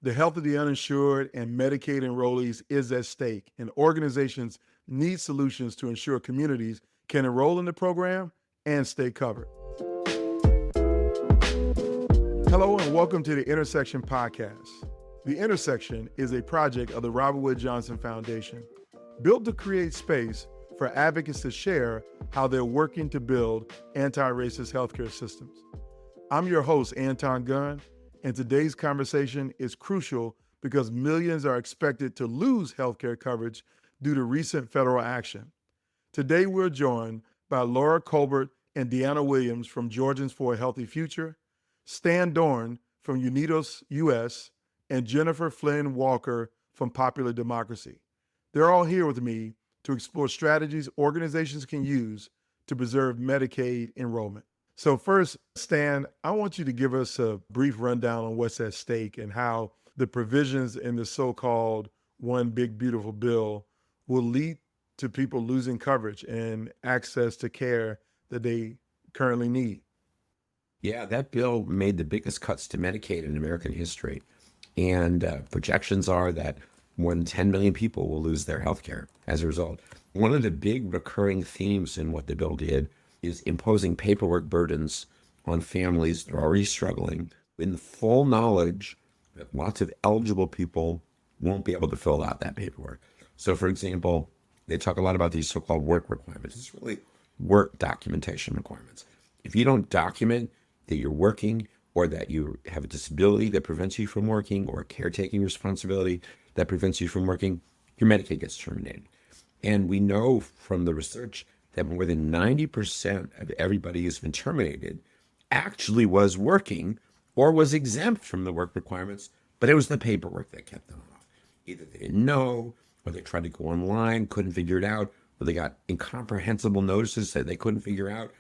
The health of the uninsured and Medicaid enrollees is at stake, and organizations need solutions to ensure communities can enroll in the program and stay covered. Hello, and welcome to the Intersection Podcast. The Intersection is a project of the Robert Wood Johnson Foundation, built to create space for advocates to share how they're working to build anti-racist healthcare systems. I'm your host, Anton Gunn, and today's conversation is crucial because millions are expected to lose healthcare coverage due to recent federal action. Today, we're joined by Laura Colbert and Deanna Williams from Georgians for a Healthy Future, Stan Dorn from UnidosUS, and Jennifer Flynn Walker from Popular Democracy. They're all here with me to explore strategies organizations can use to preserve Medicaid enrollment. So first, Stan, I want you to give us a brief rundown on what's at stake and how the provisions in the so-called One Big Beautiful Bill will lead to people losing coverage and access to care that they currently need. Yeah, that bill made the biggest cuts to Medicaid in American history. And projections are that more than 10 million people will lose their health care as a result. One of the big recurring themes in what the bill did is imposing paperwork burdens on families that are already struggling in the full knowledge that lots of eligible people won't be able to fill out that paperwork. So, for example, they talk a lot about these so-called work requirements. It's really work documentation requirements. If you don't document that you're working or that you have a disability that prevents you from working or a caretaking responsibility that prevents you from working, your Medicaid gets terminated. And we know from the research that more than 90% of everybody who's been terminated actually was working or was exempt from the work requirements, but it was the paperwork that kept them off. Either they didn't know, or they tried to go online, couldn't figure it out, or they got incomprehensible notices that they couldn't figure out,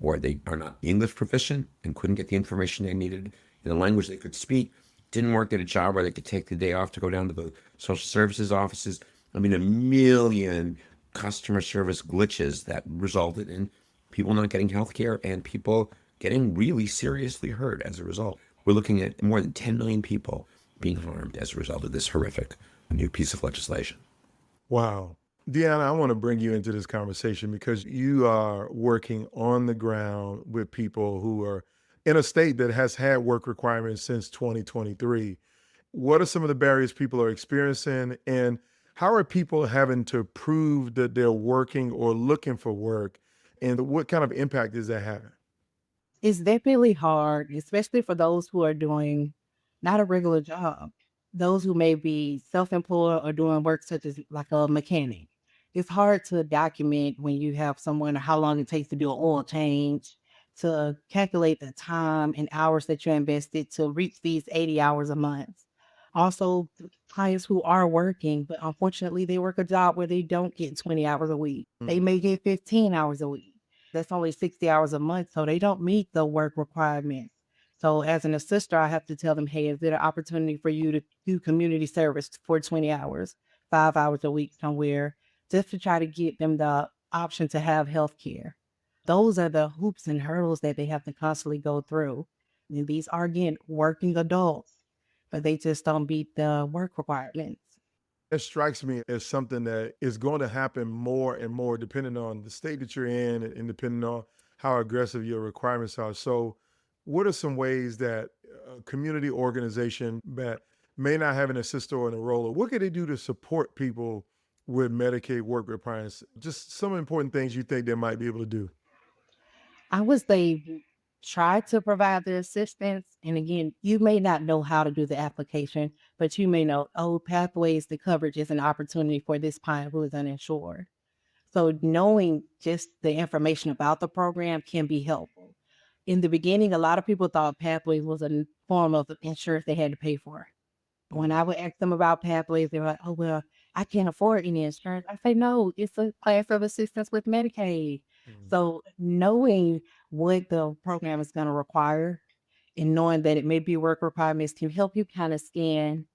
or they are not English proficient and couldn't get the information they needed in a language they could speak, didn't work at a job where they could take the day off to go down to the social services offices. I mean, a million customer service glitches that resulted in people not getting health care and people getting really seriously hurt as a result. We're looking at more than 10 million people being harmed as a result of this horrific new piece of legislation. Wow. Deanna, I want to bring you into this conversation because you are working on the ground with people who are in a state that has had work requirements since 2023. What are some of the barriers people are experiencing, and how are people having to prove that they're working or looking for work, and what kind of impact is that having? It's definitely hard, especially for those who are doing not a regular job. Those who may be self-employed or doing work such as like a mechanic. It's hard to document when you have someone or how long it takes to do an oil change, to calculate the time and hours that you invested to reach these 80 hours a month. Also, clients who are working, but unfortunately they work a job where they don't get 20 hours a week. They may get 15 hours a week. That's only 60 hours a month, so they don't meet the work requirements. So as an assister, I have to tell them, hey, is there an opportunity for you to do community service for 20 hours, 5 hours a week somewhere, just to try to get them the option to have health care. Those are the hoops and hurdles that they have to constantly go through. And these are, again, working adults, but they just don't meet the work requirements. It strikes me as something that is going to happen more and more depending on the state that you're in and depending on how aggressive your requirements are. So, what are some ways that a community organization that may not have an assister or an enroller, what can they do to support people with Medicaid work requirements? Just some important things you think they might be able to do. I would say try to provide the assistance. And again, you may not know how to do the application, but you may know, oh, pathways to coverage is an opportunity for this client who is uninsured. So knowing just the information about the program can be helpful. In the beginning, a lot of people thought pathways was a form of insurance they had to pay for. When I would ask them about pathways, they were like, oh, well, I can't afford any insurance. I say, no, it's a class of assistance with Medicaid. Mm. So knowing what the program is going to require and knowing that it may be work requirements can help you kind of scan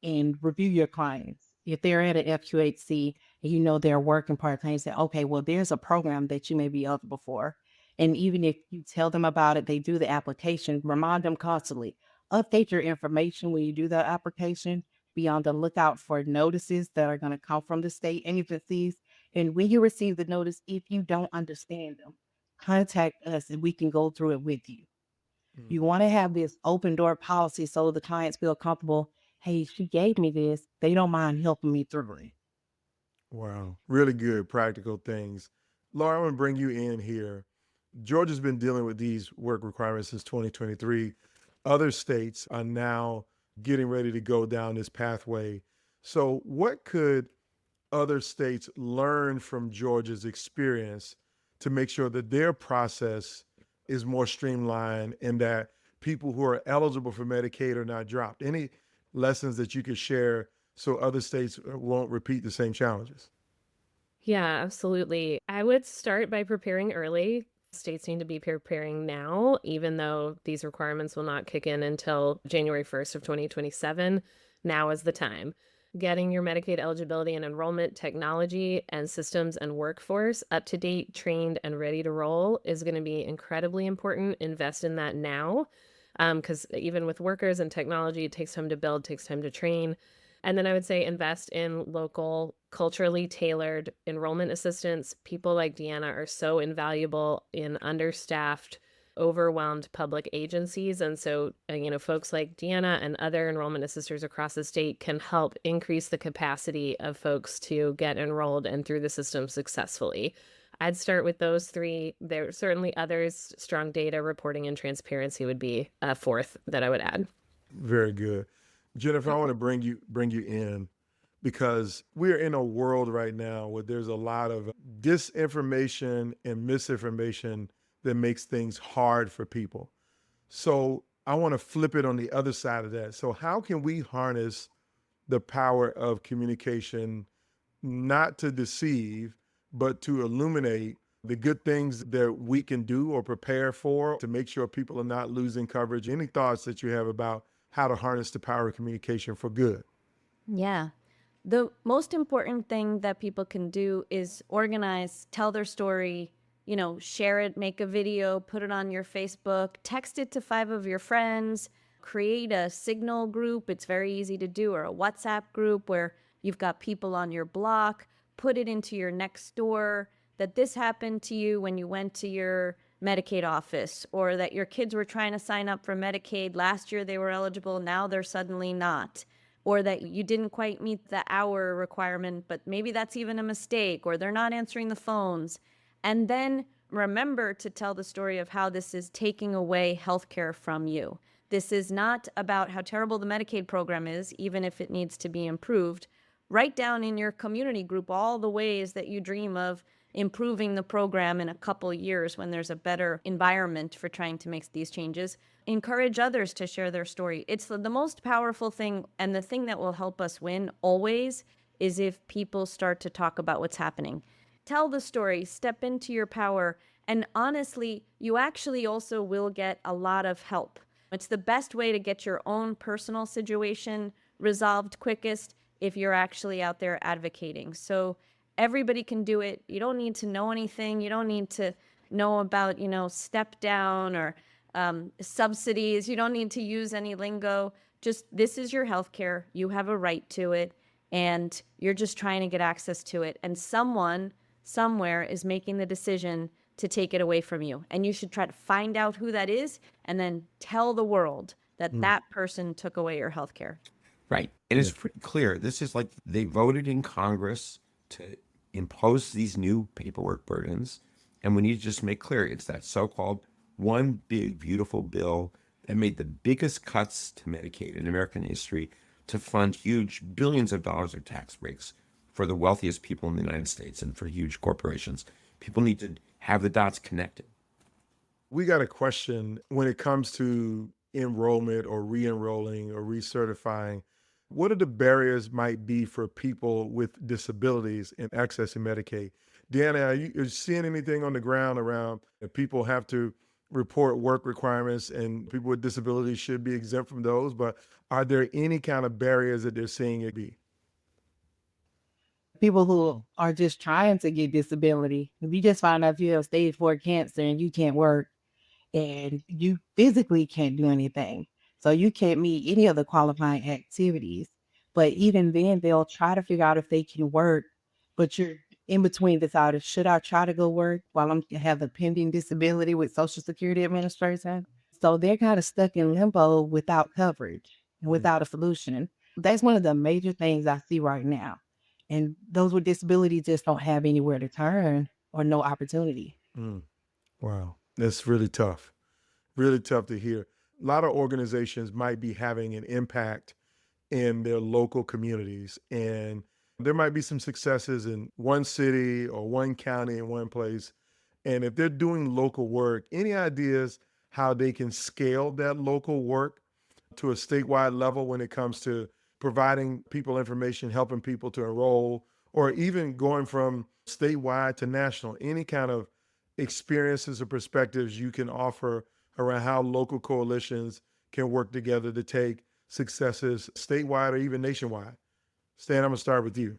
and review your clients. If they're at an FQHC and you know they're working part-time, you say, okay, well, there's a program that you may be eligible for. And even if you tell them about it, they do the application, remind them constantly, Update your information when you do the application. Be on the lookout for notices that are going to come from the state agencies. And when you receive the notice, if you don't understand them, contact us and we can go through it with you. You want to have this open door policy so the clients feel comfortable. Hey, she gave me this. They don't mind helping me through it. Wow. Really good practical things. Laura, I want to bring you in here. Georgia's been dealing with these work requirements since 2023. Other states are now getting ready to go down this pathway. So, what could other states learn from Georgia's experience to make sure that their process is more streamlined and that people who are eligible for Medicaid are not dropped? Any lessons that you could share so other states won't repeat the same challenges? Yeah, absolutely. I would start by preparing early. States need to be preparing now, even though these requirements will not kick in until January 1st of 2027. Now is the time. Getting your Medicaid eligibility and enrollment technology and systems and workforce up to date, trained, and ready to roll is going to be incredibly important. Invest in that now, because even with workers and technology, it takes time to build, takes time to train. And then I would say invest in local, culturally tailored enrollment assistance. People like Deanna are so invaluable in understaffed, overwhelmed public agencies. And so, folks like Deanna and other enrollment assisters across the state can help increase the capacity of folks to get enrolled and through the system successfully. I'd start with those three. There are certainly others. Strong data reporting and transparency would be a fourth that I would add. Very good. Jennifer, I want to bring you in because we're in a world right now where there's a lot of disinformation and misinformation that makes things hard for people. So I want to flip it on the other side of that. So how can we harness the power of communication, not to deceive, but to illuminate the good things that we can do or prepare for to make sure people are not losing coverage? Any thoughts that you have about how to harness the power of communication for good? Yeah. The most important thing that people can do is organize, tell their story, share it, make a video, put it on your Facebook, text it to 5 of your friends, create a Signal group. It's very easy to do, or a WhatsApp group where you've got people on your block. Put it into your next door that this happened to you when you went to your Medicaid office, or that your kids were trying to sign up for Medicaid. Last year they were eligible, now they're suddenly not. Or that you didn't quite meet the hour requirement, but maybe that's even a mistake, or they're not answering the phones. And then remember to tell the story of how this is taking away healthcare from you. This is not about how terrible the Medicaid program is, even if it needs to be improved. Write down in your community group all the ways that you dream of improving the program in a couple years when there's a better environment for trying to make these changes. Encourage others to share their story. It's the most powerful thing, and the thing that will help us win always is if people start to talk about what's happening. Tell the story, step into your power, and honestly, you actually also will get a lot of help. It's the best way to get your own personal situation resolved quickest if you're actually out there advocating. So everybody can do it. You don't need to know anything. You don't need to know about, step down or subsidies. You don't need to use any lingo. Just, this is your healthcare. You have a right to it, and you're just trying to get access to it. And someone somewhere is making the decision to take it away from you. And you should try to find out who that is and then tell the world that that person took away your healthcare. Right. And it's pretty clear. This is like they voted in Congress to impose these new paperwork burdens. And we need to just make clear it's that so-called one big, beautiful bill that made the biggest cuts to Medicaid in American history to fund huge billions of dollars of tax breaks for the wealthiest people in the United States and for huge corporations. People need to have the dots connected. We got a question when it comes to enrollment or re-enrolling or recertifying. What are the barriers might be for people with disabilities in accessing Medicaid? Deanna, are you seeing anything on the ground around if people have to report work requirements and people with disabilities should be exempt from those? But are there any kind of barriers that they're seeing it be? People who are just trying to get disability. If you just find out you have stage 4 cancer and you can't work and you physically can't do anything, So you can't meet any of the qualifying activities. But even then, they'll try to figure out if they can work, but you're in between this out of should I try to go work while I'm have a pending disability with Social Security Administration? So they're kind of stuck in limbo without coverage and without a solution. That's one of the major things I see right now. And those with disabilities just don't have anywhere to turn or no opportunity. Mm. Wow. That's really tough. Really tough to hear. A lot of organizations might be having an impact in their local communities, and there might be some successes in one city or one county in one place. And if they're doing local work, any ideas how they can scale that local work to a statewide level when it comes to providing people information, helping people to enroll, or even going from statewide to national? Any kind of experiences or perspectives you can offer around how local coalitions can work together to take successes statewide or even nationwide? Stan, I'm going to start with you.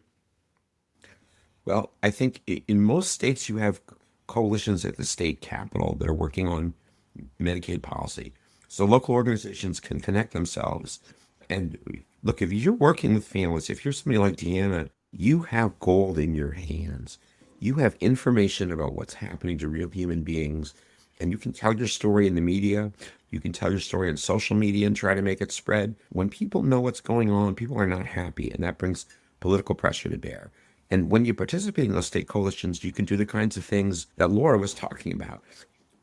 Well, I think in most states you have coalitions at the state capitol that are working on Medicaid policy. So local organizations can connect themselves. And look, if you're working with families, if you're somebody like Deanna, you have gold in your hands. You have information about what's happening to real human beings, and you can tell your story in the media. You can tell your story on social media and try to make it spread. When people know what's going on, people are not happy, and that brings political pressure to bear. And when you participate in those state coalitions, you can do the kinds of things that Laura was talking about.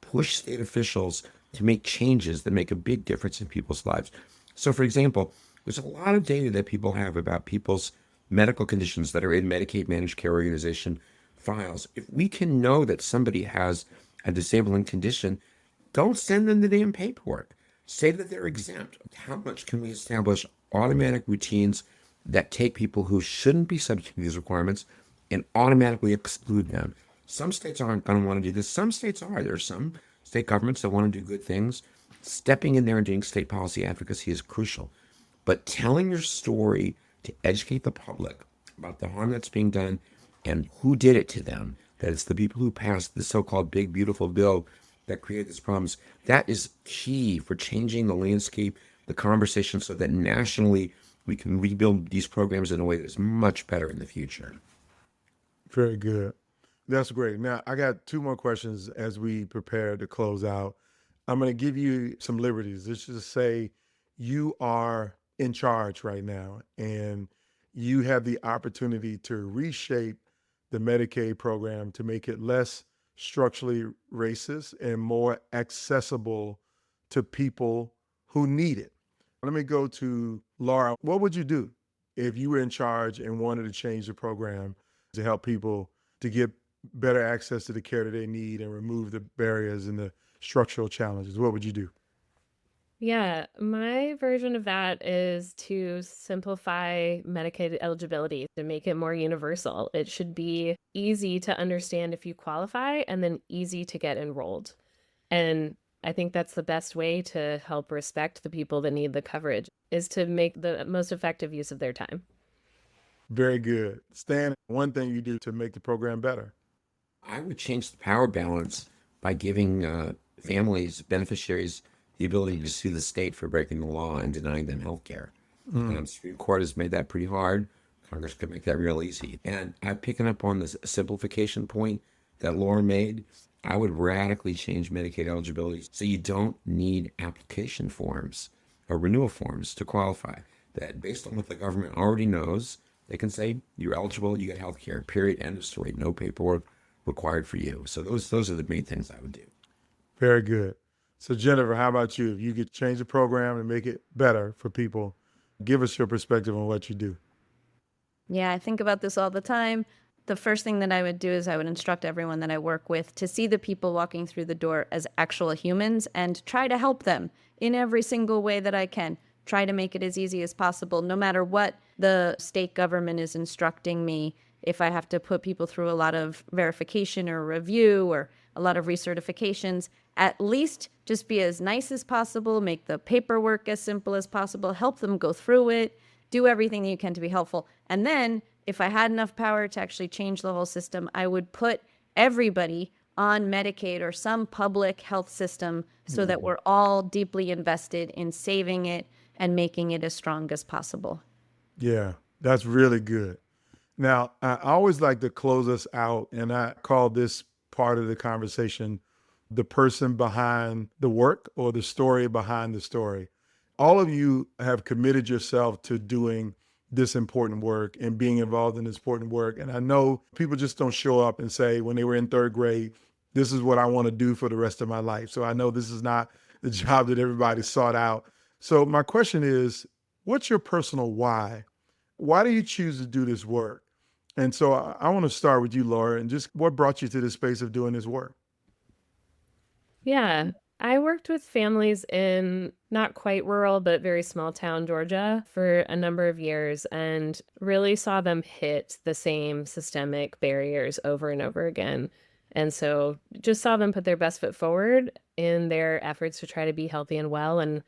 Push state officials to make changes that make a big difference in people's lives. So, for example, there's a lot of data that people have about people's medical conditions that are in Medicaid managed care organization files. If we can know that somebody has a disabling condition, don't send them the damn paperwork. Say that they're exempt. How much can we establish automatic routines that take people who shouldn't be subject to these requirements and automatically exclude them? Some states aren't going to want to do this. Some states are. There are some state governments that want to do good things. Stepping in there and doing state policy advocacy is crucial. But telling your story to educate the public about the harm that's being done and who did it to them, that it's the people who passed the so-called big, beautiful bill that created these problems, that is key for changing the landscape, the conversation, so that nationally we can rebuild these programs in a way that's much better in the future. Very good. That's great. Now, I got two more questions as we prepare to close out. I'm going to give you some liberties. Let's just say you are in charge right now and you have the opportunity to reshape the Medicaid program to make it less structurally racist and more accessible to people who need it. Let me go to Laura. What would you do if you were in charge and wanted to change the program to help people to get better access to the care that they need and remove the barriers and the structural challenges? What would you do? Yeah, my version of that is to simplify Medicaid eligibility to make it more universal. It should be easy to understand if you qualify and then easy to get enrolled. And I think that's the best way to help respect the people that need the coverage, is to make the most effective use of their time. Very good. Stan, one thing you do to make the program better? I would change the power balance by giving families, beneficiaries, the ability to sue the state for breaking the law and denying them health care. The Supreme Court has made that pretty hard. Congress could make that real easy. And I'm picking up on this simplification point that Laura made. I would radically change Medicaid eligibility so you don't need application forms or renewal forms to qualify. That based on what the government already knows, they can say you're eligible, you get health care, period, end of story. No paperwork required for you. So those are the main things I would do. Very good. So Jennifer, how about you? If you could change the program and make it better for people, give us your perspective on what you do. Yeah, I think about this all the time. The first thing that I would do is I would instruct everyone that I work with to see the people walking through the door as actual humans and try to help them in every single way that I can. Try to make it as easy as possible, no matter what the state government is instructing me. If I have to put people through a lot of verification or review or a lot of recertifications, at least just be as nice as possible, make the paperwork as simple as possible, help them go through it, do everything that you can to be helpful. And then if I had enough power to actually change the whole system, I would put everybody on Medicaid or some public health system so that we're all deeply invested in saving it and making it as strong as possible. Yeah, that's really good. Now, I always like to close us out, and I call this part of the conversation the person behind the work or the story behind the story. All of you have committed yourself to doing this important work and being involved in this important work. And I know people just don't show up and say, when they were in third grade, this is what I want to do for the rest of my life. So I know this is not the job that everybody sought out. So my question is, what's your personal why? Why do you choose to do this work? And so I want to start with you, Laura, and just what brought you to the space of doing this work? Yeah, I worked with families in not quite rural, but very small town Georgia for a number of years and really saw them hit the same systemic barriers over and over again. And so just saw them put their best foot forward in their efforts to try to be healthy and well. And,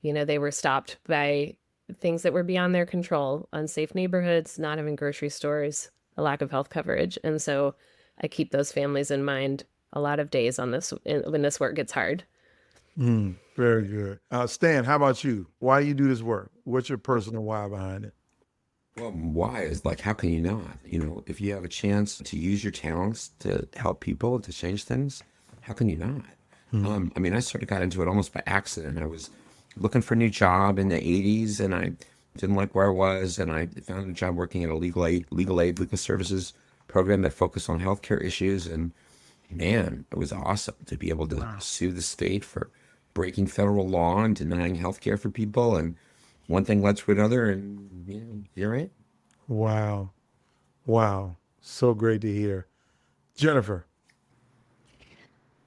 they were stopped by things that were beyond their control: unsafe neighborhoods, not having grocery stores, a lack of health coverage. And so I keep those families in mind a lot of days on this when this work gets hard. Very good. Stan, how about you? Why do you do this work? What's your personal why behind it? Well, why is like, how can you not? If you have a chance to use your talents to help people, to change things, how can you not? I sort of got into it almost by accident. I was looking for a new job in the 80s, and I didn't like where I was, and I found a job working at a legal services program that focused on healthcare issues. And man, it was awesome to be able to sue the state for breaking federal law and denying healthcare for people. And one thing led to another, and you're right. Wow. So great to hear. Jennifer.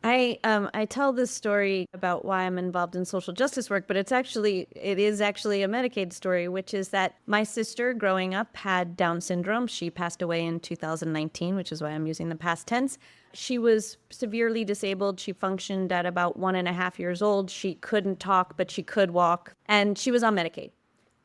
I tell this story about why I'm involved in social justice work, but it is actually a Medicaid story, which is that my sister growing up had Down syndrome. She passed away in 2019, which is why I'm using the past tense. She was severely disabled. She functioned at about 1.5 years old. She couldn't talk, but she could walk, and she was on Medicaid.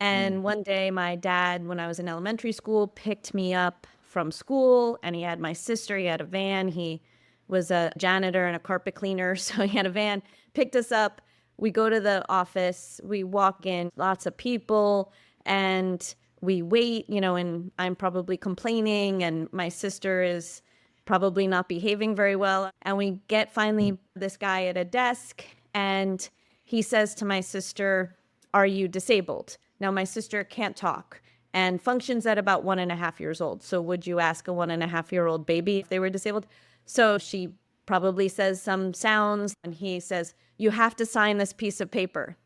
And one day my dad, when I was in elementary school, picked me up from school, and he had my sister. He had a van. He was a janitor and a carpet cleaner, so he had a van, picked us up. We go to the office, we walk in, lots of people, and we wait, and I'm probably complaining, and my sister is probably not behaving very well. And we get finally this guy at a desk, and he says to my sister, "Are you disabled?" Now, my sister can't talk and functions at about 1.5 years old. So would you ask a 1.5-year-old baby if they were disabled? So she probably says some sounds, and he says, "You have to sign this piece of paper."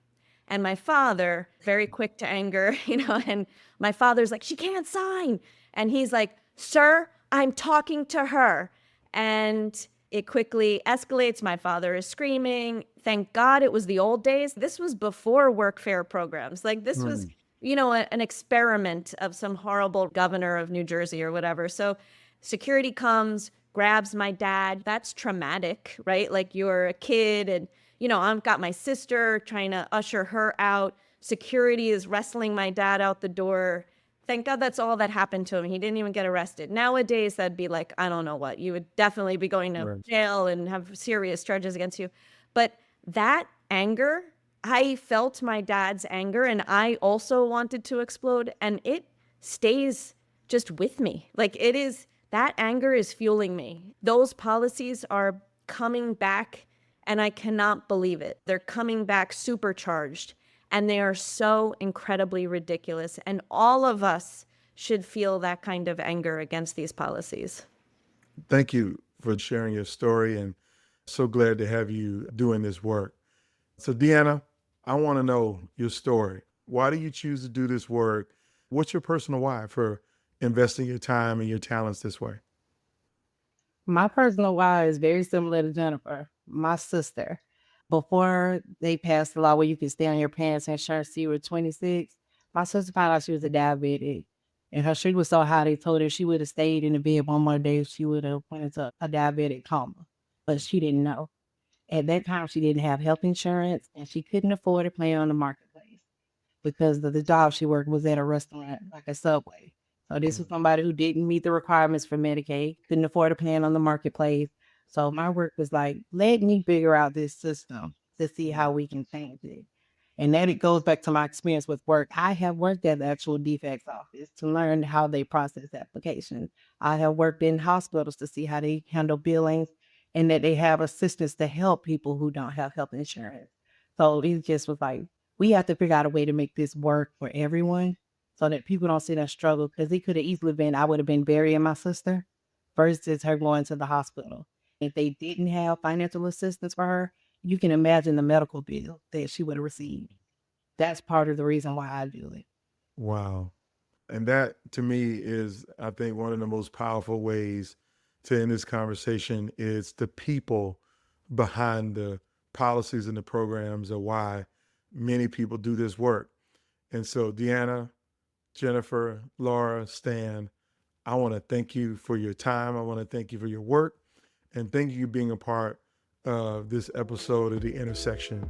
And my father, very quick to anger, and my father's like, "She can't sign." And he's like, "Sir, I'm talking to her." And it quickly escalates. My father is screaming. Thank God it was the old days. This was before workfare programs. Like this was, an experiment of some horrible governor of New Jersey or whatever. So security comes, grabs my dad. That's traumatic, right? Like you're a kid and, I've got my sister trying to usher her out. Security is wrestling my dad out the door. Thank God that's all that happened to him. He didn't even get arrested. Nowadays, that'd be like, I don't know what. You would definitely be going to jail and have serious charges against you. But that anger, I felt my dad's anger, and I also wanted to explode, and it stays just with me. Like that anger is fueling me. Those policies are coming back, and I cannot believe it. They're coming back supercharged, and they are so incredibly ridiculous. And all of us should feel that kind of anger against these policies. Thank you for sharing your story, and so glad to have you doing this work. So Deanna, I want to know your story. Why do you choose to do this work? What's your personal why for investing your time and your talents this way? My personal why is very similar to Jennifer, my sister. Before they passed the law where you could stay on your parents' insurance till you were 26, my sister found out she was a diabetic. And her sugar was so high, they told her she would have stayed in the bed one more day, she would have went into a diabetic coma. But she didn't know. At that time, she didn't have health insurance, and she couldn't afford to play on the marketplace because the job she worked was at a restaurant, like a Subway. So this was somebody who didn't meet the requirements for Medicaid, couldn't afford to plan on the marketplace. So my work was like, let me figure out this system to see how we can change it. And then it goes back to my experience with work. I have worked at the actual defects office to learn how they process applications. I have worked in hospitals to see how they handle billing and that they have assistance to help people who don't have health insurance. So it just was like, we have to figure out a way to make this work for everyone so that people don't sit and struggle. Because it could have easily been, I would have been burying my sister versus her going to the hospital. If they didn't have financial assistance for her, you can imagine the medical bill that she would have received. That's part of the reason why I do it. Wow. And that to me is, I think, one of the most powerful ways to end this conversation is the people behind the policies and the programs of why many people do this work. And so Deanna, Jennifer, Laura, Stan, I want to thank you for your time. I want to thank you for your work. And thank you for being a part of this episode of The Intersection.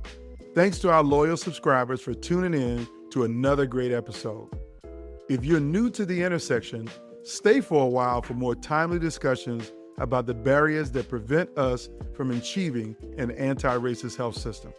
Thanks to our loyal subscribers for tuning in to another great episode. If you're new to The Intersection, stay for a while for more timely discussions about the barriers that prevent us from achieving an anti-racist health system.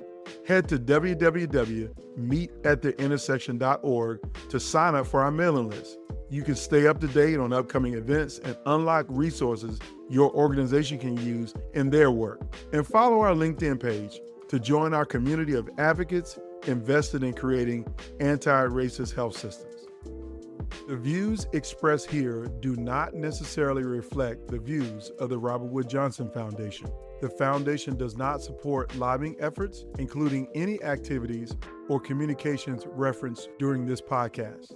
Head to www.meetattheintersection.org to sign up for our mailing list. You can stay up to date on upcoming events and unlock resources your organization can use in their work. And follow our LinkedIn page to join our community of advocates invested in creating anti-racist health systems. The views expressed here do not necessarily reflect the views of the Robert Wood Johnson Foundation. The foundation does not support lobbying efforts, including any activities or communications referenced during this podcast.